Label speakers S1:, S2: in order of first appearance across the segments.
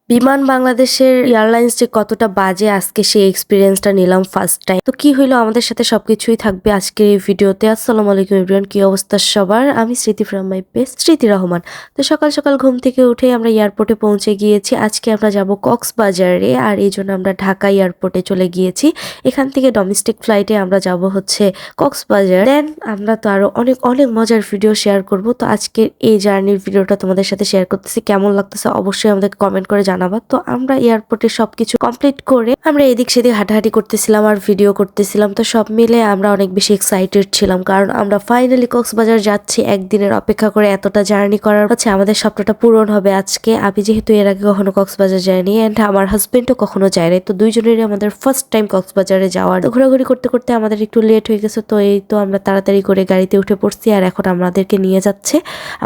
S1: বিমান বাংলাদেশের এয়ারলাইন্স যে কতটা বাজে আজকে সেই এক্সপিরিয়েন্সটা নিলাম ফার্স্ট টাইম। তো কি হইলো আমাদের সাথে সবকিছুই থাকবে আজকের এই ভিডিওতে। আসসালামু আলাইকুম এভরিওয়ান, কি অবস্থা সবার? আমি স্মৃতি ফ্রম মাই পেজ স্মৃতি রহমান। তো সকাল সকাল ঘুম থেকে উঠে আমরা এয়ারপোর্টে পৌঁছে গিয়েছি। আজকে আমরা যাব কক্সবাজারে, আর এই জন্য আমরা ঢাকা এয়ারপোর্টে চলে গিয়েছি। এখান থেকে ডোমেস্টিক ফ্লাইটে আমরা যাব হচ্ছে কক্সবাজার। দেন আমরা তো আরো অনেক অনেক মজার ভিডিও শেয়ার করব। তো আজকের এই জার্নির ভিডিওটা তোমাদের সাথে শেয়ার করতেছি। কেমন লাগতেছে অবশ্যই আমাদেরকে কমেন্ট করে জানাবা। তো আমরা এয়ারপোর্টে সবকিছু কমপ্লিট করে আমরা এদিক সেদিক হাঁটাহাঁটি করতেছিলাম আর ভিডিও করতেছিলাম। তো সব মিলে আমরা অনেক বেশি এক্সাইটেড ছিলাম, কারণ আমরা ফাইনালি কক্সবাজার যাচ্ছি। একদিনের অপেক্ষা করে এতটা জার্নি করার হচ্ছে আমাদের স্বপ্নটা পূরণ হবে আজকে। আমি যেহেতু এর আগে কখনো কক্সবাজার যাইনি, এন্ড আমার হাজবেন্ডও কখনো যায় নাই, তো দুইজনেরই আমাদের ফার্স্ট টাইম কক্সবাজারে যাওয়ার। ঘোরাঘুরি করতে করতে আমাদের একটু লেট হয়ে গেছে, তো এই তো আমরা তাড়াতাড়ি করে গাড়িতে উঠে পড়ছি, আর এখন আমাদেরকে নিয়ে যাচ্ছে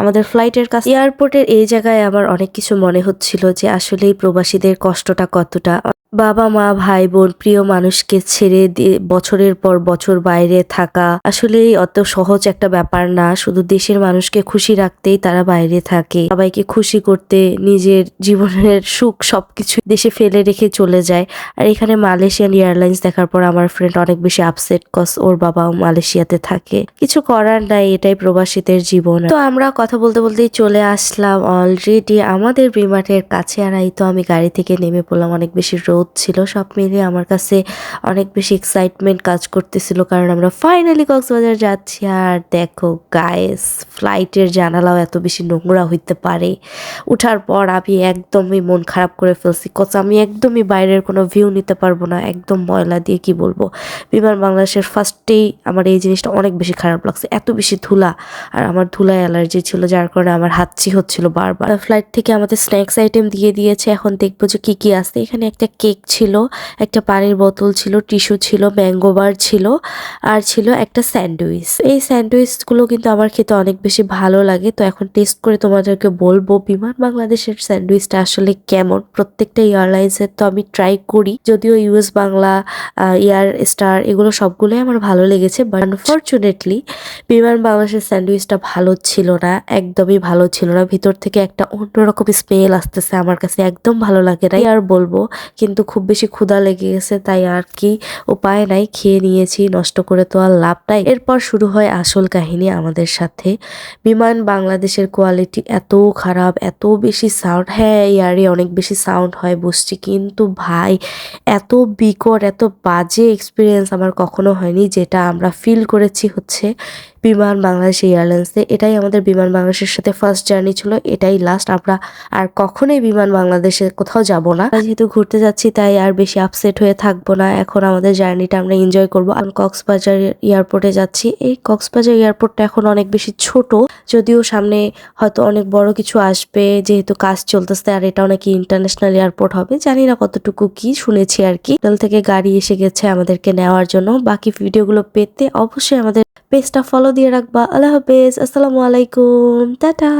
S1: আমাদের ফ্লাইটের কাছে। এয়ারপোর্টের এই জায়গায় আমার অনেক কিছু মনে হচ্ছিল যে আসলেই প্রবাসীদের কষ্টটা কতটা। বাবা মা ভাই বোন প্রিয় মানুষকে ছেড়ে বছরের পর বছর বাইরে থাকা আসলেই অত সহজ একটা ব্যাপার না। শুধু দেশের মানুষকে খুশি রাখতেই তারা বাইরে থাকে, সবাইকে খুশি করতে নিজের জীবনের সুখ সবকিছু দেশে ফেলে রেখে চলে যায়। আর এখানে মালয়েশিয়ান এয়ারলাইন্স দেখার পর আমার ফ্রেন্ড অনেক বেশি আপসেট, কজ ওর বাবাও মালয়েশিয়াতে থাকে। কিছু করার নাই, এটাই প্রবাসীদের জীবন। তো আমরা কথা বলতে বলতেই চলে আসলাম অলরেডি আমাদের বিমানের কাছে। আর এই তো আমি গাড়ি থেকে নেমে পড়লাম। অনেক বেশি রোদ ছিল, সব মিলিয়ে আমার কাছে অনেক বেশি এক্সাইটমেন্ট কাজ করতেছিল, কারণ আমরা ফাইনালি কক্সবাজার যাচ্ছি। আর দেখো গাইস, ফ্লাইটের জানালাও এত বেশি নোংরা হইতে পারে। উঠার পর আমি একদমই মন খারাপ করে ফেলছি, কজ আমি একদমই বাইরের কোনো ভিউ নিতে পারবো না, একদম ময়লা দিয়ে। কি বলবো, বিমান বাংলাদেশের ফার্স্টেই আমার এই জিনিসটা অনেক বেশি খারাপ লাগছে, এত বেশি ধুলা। আর আমার ধুলায় অ্যালার্জি ছিল, যার কারণে আমার হাঁচি হচ্ছিল বারবার। ফ্লাইট থেকে আমাদের স্ন্যাক্স আইটেম দিয়ে দিয়েছে, এখন দেখবো যে কি কি আছে। এখানে একটা কেক ছিল, একটা পানির বোতল ছিল, টিস্যু ছিল, ম্যাঙ্গো বার ছিল, আর ছিল একটা স্যান্ডউইচ। এই স্যান্ডউইচগুলো কিন্তু আমার খেতে অনেক বেশি ভালো লাগে। তো এখন টেস্ট করে তোমাদেরকে বলবো বিমান বাংলাদেশের স্যান্ডউইচটা আসলে কেমন। প্রত্যেকটা এয়ারলাইন্সের তো আমি ট্রাই করি, যদিও ইউএস বাংলা, এয়ার স্টার, এগুলো সবগুলোই আমার ভালো লেগেছে, বাট আনফর্চুনেটলি বিমান বাংলাদেশের স্যান্ডউইচটা ভালো ছিল না, একদমই ভালো ছিল না। ভিতর থেকে একটা অন্যরকম স্মেল আসতেছে, আমার কাছে একদম ভালো লাগে না। আর বলবো, কিন্তু খুব বেশি ক্ষুধা লেগে গেছে, তাই আর কি উপায় নাই, খেয়ে নিয়েছি, নষ্ট করে তো আর লাভ নাই। এরপর শুরু হয় আসল কাহিনী আমাদের সাথে। বিমান বাংলাদেশের কোয়ালিটি এত খারাপ, এত বেশি সাউন্ড। হ্যাঁ, এয়ারে অনেক বেশি সাউন্ড হয় বুঝছি, কিন্তু ভাই এত বিকট, এত বাজে এক্সপিরিয়েন্স আমার কখনো হয়নি যেটা আমরা ফিল করেছি হচ্ছে বিমান বাংলাদেশ এয়ারলাইন্সে। এটাই আমাদের বিমান বাংলাদেশের সাথে ফার্স্ট জার্নি ছিল, এটাই লাস্ট। আমরা আর কখনোই বিমান বাংলাদেশে কোথাও যাব না। যেহেতু ঘুরতে যাচ্ছি তাই আর বেশি আপসেট হয়ে থাকবো না। এখন আমাদের জার্নিটা আমরা এনজয় করবো। আমি কক্সবাজার এয়ারপোর্টে যাচ্ছি। এই কক্সবাজার এয়ারপোর্টটা এখন অনেক বেশি ছোট, যদিও সামনে হয়তো অনেক বড় কিছু আসবে, যেহেতু কাজ চলতেছে। আর এটা নাকি ইন্টারন্যাশনাল এয়ারপোর্ট হবে, জানি না কতটুকু কি শুনেছি আর কি। হোটেল থেকে গাড়ি এসে গেছে আমাদেরকে নেওয়ার জন্য। বাকি ভিডিওগুলো পেতে অবশ্যই আমাদের পেজটা ফলো দিয়ে রাখবা। আল্লাহ হাফেজ, আসসালামু আলাইকুম, টাটা।